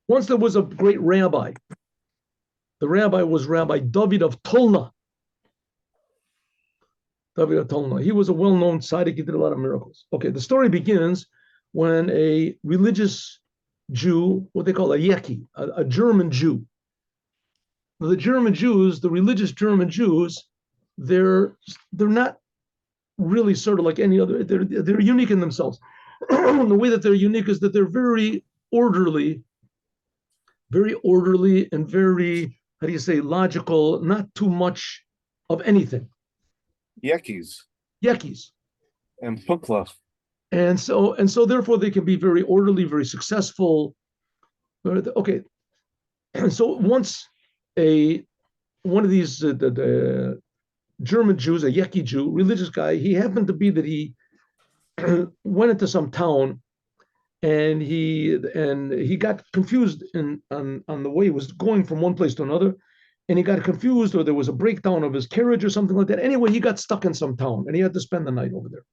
Once there was a great rabbi. The rabbi was Rabbi David of Tolna. David of Tolna. He was a well-known tzaddik. He did a lot of miracles. Okay, the story begins when a religious Jew, what they call a Yeki, a German Jew. The German Jews, the religious German Jews, they're not really sort of like any other. They're unique in themselves. The way that they're unique is that they're very orderly, and very, how do you say, logical. Not too much of anything. Yekis Yekis. and Pukla. And so therefore they can be very orderly, very successful. Okay. And so once one of these the German Jews, a Yeki Jew, religious guy, he happened to be that he went into some town, and he got confused on the way he was going from one place to another, and he got confused, or there was a breakdown of his carriage or something like that. Anyway, he got stuck in some town, and he had to spend the night over there.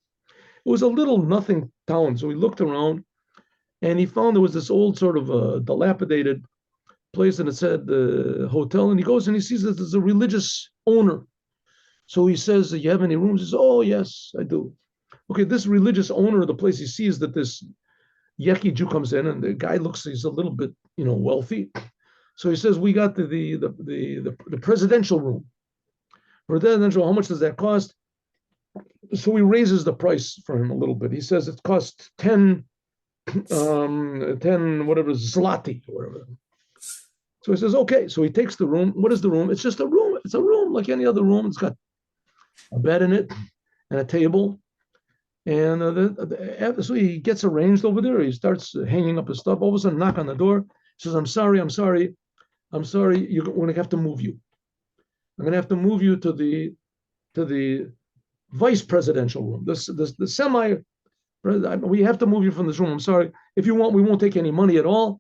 It was a little nothing town, so he looked around, and he found there was this old sort of dilapidated place, and it said the hotel, and he goes and he sees that there's a religious owner. So he says, "Do you have any rooms?" He says, "Oh, yes, I do." Okay, this religious owner of the place, he sees that this Yeki Jew comes in, and the guy looks, he's a little bit, wealthy. So he says, "We got the presidential room. Presidential, how much does that cost?" So he raises the price for him a little bit. He says it costs 10 whatever, zloty or whatever. So he says, okay. So he takes the room. What is the room? It's just a room. It's a room like any other room. It's got a bed in it and a table. And so he gets arranged over there. He starts hanging up his stuff. All of a sudden, knock on the door. He says, I'm sorry. We're going to have to move you. I'm going to have to move you to the vice presidential room. The semi. We have to move you from this room. I'm sorry. If you want, we won't take any money at all.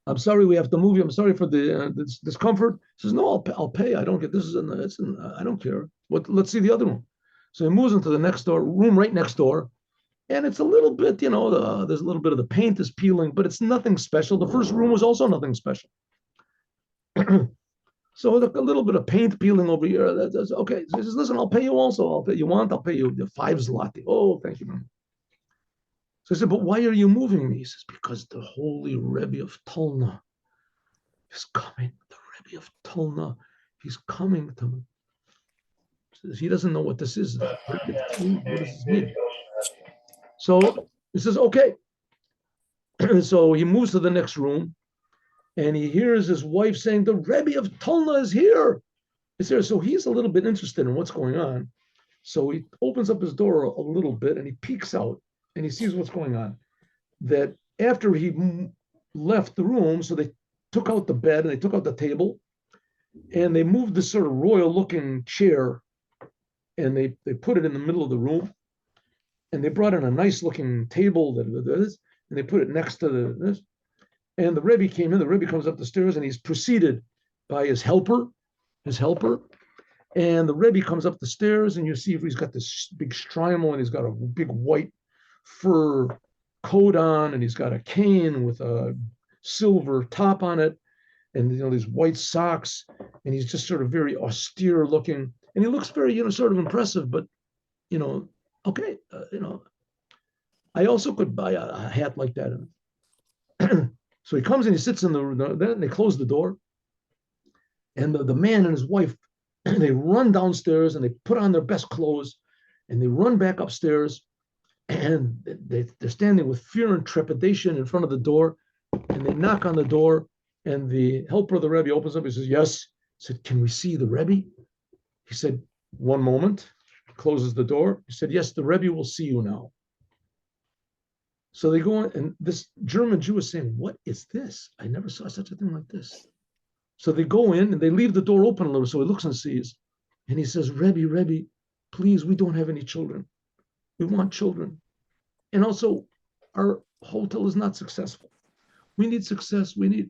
I'm sorry, we have to move you. I'm sorry for the discomfort. He says, no, I'll pay. I don't get this. I don't care. Let's see the other room. So he moves into the next door room, right next door, and it's a little bit, there's a little bit of the paint is peeling, but it's nothing special. The first room was also nothing special. So a little bit of paint peeling over here. That's okay. So he says, listen, I'll pay you also. I'll pay you 5 zloty. Oh, thank you, man. So I said, but why are you moving me? He says, because the holy Rebbe of Tolna is coming. The Rebbe of Tolna, he's coming to me. He doesn't know what this is. What does this mean? So he says, okay. So he moves to the next room, and he hears his wife saying, the Rebbe of Tolna is here. Is there? So he's a little bit interested in what's going on. So he opens up his door a little bit, and he peeks out, and he sees what's going on. That after he left the room, so they took out the bed and they took out the table, and they moved this sort of royal-looking chair, and they put it in the middle of the room, and they brought in a nice-looking table and they put it next to this. And the Rebbe came in. The Rebbe comes up the stairs, and he's preceded by his helper. And the Rebbe comes up the stairs, and you see he's got this big shtreimel, and he's got a big white fur coat on, and he's got a cane with a silver top on it, and these white socks, and he's just sort of very austere looking, and he looks very sort of impressive. But okay, I also could buy a hat like that. So he comes and he sits in then they close the door, and the man and his wife, they run downstairs and they put on their best clothes, and they run back upstairs. And they're standing with fear and trepidation in front of the door, and they knock on the door, and the helper of the Rebbe opens up. He says, yes. He said, can we see the Rebbe? He said, one moment. Closes the door. He said, yes, the Rebbe will see you now. So they go in, and this German Jew is saying, what is this? I never saw such a thing like this. So they go in, and they leave the door open a little, so he looks and sees. And he says, Rebbe, please, we don't have any children. We want children. And also, our hotel is not successful. We need success. The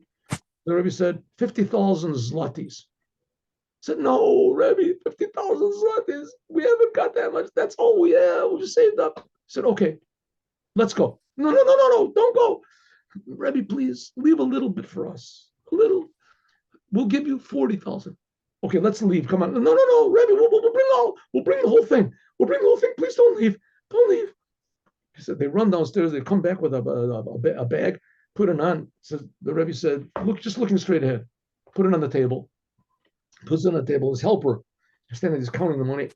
Rebbe said, 50,000 zlotys. I said, no, Rebbe, 50,000 zlotys. We haven't got that much. That's all we have. We just saved up. I said, okay, let's go. No, don't go. Rebbe, please leave a little bit for us. A little. We'll give you 40,000. Okay, let's leave. Come on. No, no, no, Rebbe, we'll bring the whole thing. We'll bring the whole thing. Please don't leave. Don't leave. He said, they run downstairs. They come back with a bag, put it on. So the Rebbe said, look, just looking straight ahead. Put it on the table. Puts it on the table. His helper, standing, he's counting the money.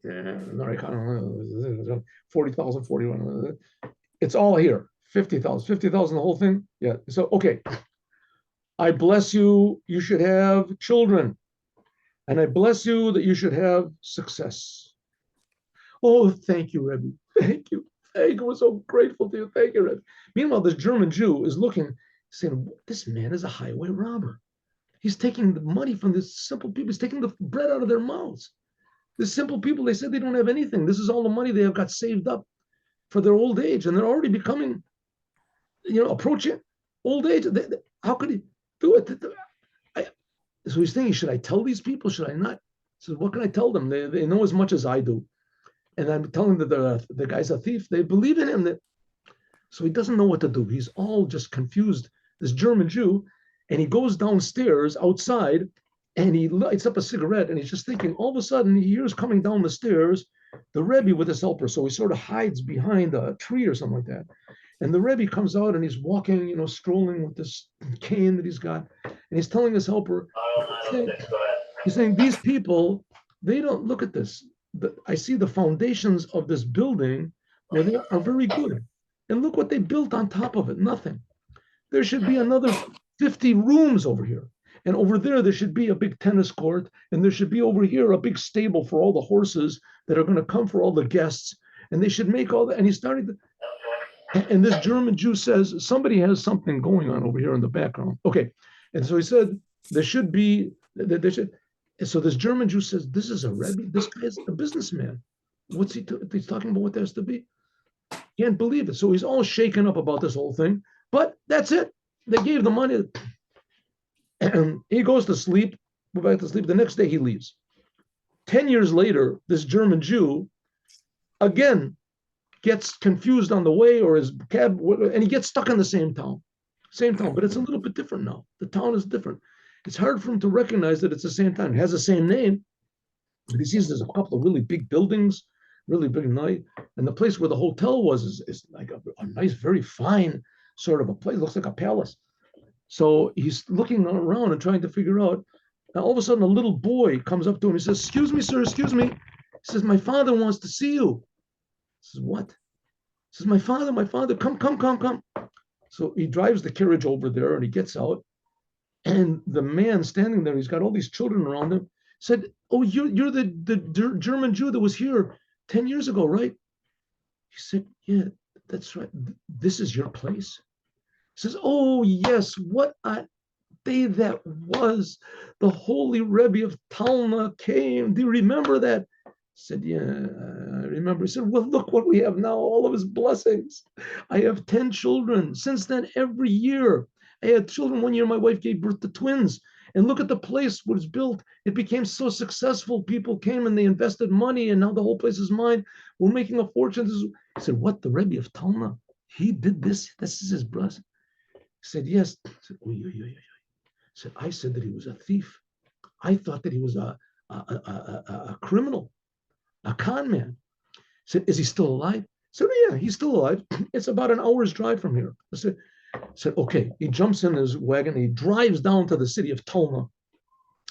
40,000, 41. It's all here. 50,000, 50,000, the whole thing. Yeah. So, okay. I bless you. You should have children. And I bless you that you should have success. Oh, thank you, Rebbe. Thank you. Thank you. We're so grateful to you. Thank you, Rebbe. Meanwhile, this German Jew is looking, saying, this man is a highway robber. He's taking the money from these simple people. He's taking the bread out of their mouths. The simple people, they said they don't have anything. This is all the money they have got saved up for their old age. And they're already becoming, approaching old age. How could he do it? So he's thinking, should I tell these people? Should I not? He says, what can I tell them? They know as much as I do. And I'm telling them that the guy's a thief. They believe in him. So he doesn't know what to do. He's all just confused, this German Jew. And he goes downstairs outside and he lights up a cigarette. And he's just thinking, all of a sudden, he hears coming down the stairs the Rebbe with his helper. So he sort of hides behind a tree or something like that. And the Rebbe comes out and he's walking, strolling with this cane that he's got. And he's telling his helper, he's saying, these people, they don't look at this. I see the foundations of this building where they are very good. And look what they built on top of it, nothing. There should be another 50 rooms over here. And over there should be a big tennis court. And there should be over here a big stable for all the horses that are going to come for all the guests. And they should make all that. And he started, and this German Jew says, somebody has something going on over here in the background. Okay. And so he said, there should be, and so this German Jew says, this is a Rebbe. This guy is a businessman. What's he's talking about what there has to be? Can't believe it. So he's all shaken up about this whole thing. But that's it. They gave the money. And he goes to sleep, go back to sleep. The next day he leaves. 10 years later, this German Jew again gets confused on the way, or his cab, and he gets stuck in the same town. But it's a little bit different now. The town is different. It's hard for him to recognize that it's the same town. It has the same name, but he sees there's a couple of really big buildings, really big night. And the place where the hotel was is like a nice, very fine sort of a place. It looks like a palace. So he's looking around and trying to figure out. And all of a sudden, a little boy comes up to him. He says, excuse me, sir, excuse me. He says, my father wants to see you. He says, what? He says, my father, come. So he drives the carriage over there and he gets out. And the man standing there, he's got all these children around him, said, oh, you're the German Jew that was here 10 years ago, right? He said, yeah, that's right. This is your place. He says, oh, yes, what a day that was. The Holy Rebbe of Tolna came. Do you remember that? He said, yeah, I remember. He said, well, look what we have now, all of his blessings. I have 10 children. Since then, every year, I had children. One year, my wife gave birth to twins. And look at the place was built. It became so successful. People came and they invested money, and now the whole place is mine. We're making a fortune. He said, what, the Rebbe of Tolna? He did this? This is his blessing. He said, yes. I said, He said, I said that he was a thief. I thought that he was a criminal, a con man. He said, is he still alive? I said, oh, yeah, he's still alive. It's about an hour's drive from here. I said, okay. He jumps in his wagon and he drives down to the city of Tolna.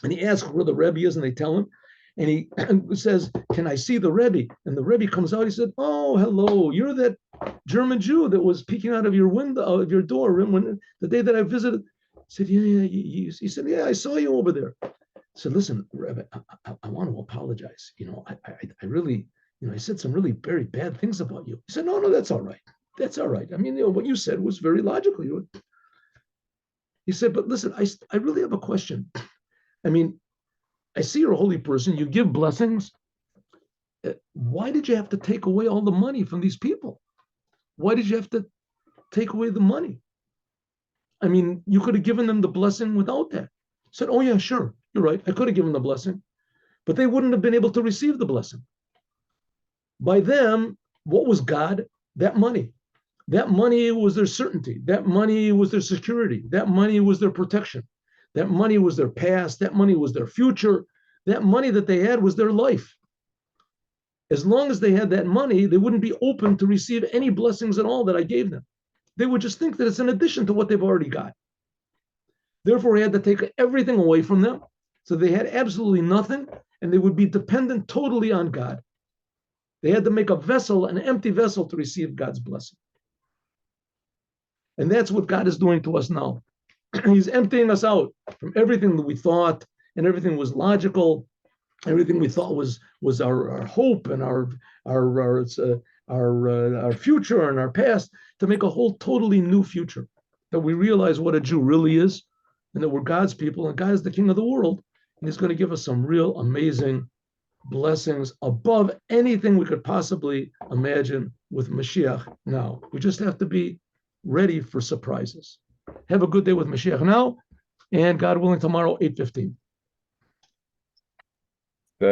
And he asks where the Rebbe is, and they tell him. And he says, can I see the Rebbe? And the Rebbe comes out. He said, oh, hello. You're that German Jew that was peeking out of your window, of your door, when the day that I visited. I said, yeah. He said, yeah, I saw you over there. I said, listen, Rebbe, I want to apologize. I really, I said some really very bad things about you. He said, no, that's all right. That's all right. I mean, what you said was very logical. He said, but listen, I really have a question. I mean, I see you're a holy person. You give blessings. Why did you have to take away all the money from these people? Why did you have to take away the money? I mean, you could have given them the blessing without that. I said, oh, yeah, sure. You're right. I could have given the blessing, but they wouldn't have been able to receive the blessing. By them, what was God? That money. That money was their certainty. That money was their security. That money was their protection. That money was their past. That money was their future. That money that they had was their life. As long as they had that money, they wouldn't be open to receive any blessings at all that I gave them. They would just think that it's an addition to what they've already got. Therefore, he had to take everything away from them. So they had absolutely nothing, and they would be dependent totally on God. They had to make a vessel, an empty vessel, to receive God's blessing. And that's what God is doing to us now. He's emptying us out from everything that we thought, and everything was logical. Everything we thought was our hope and our future and our past, to make a whole totally new future. That we realize what a Jew really is, and that we're God's people, and God is the King of the world, and He's going to give us some real amazing blessings above anything we could possibly imagine with Mashiach now. We just have to be ready for surprises. Have a good day with Mashiach now, and God willing, tomorrow, 8:15.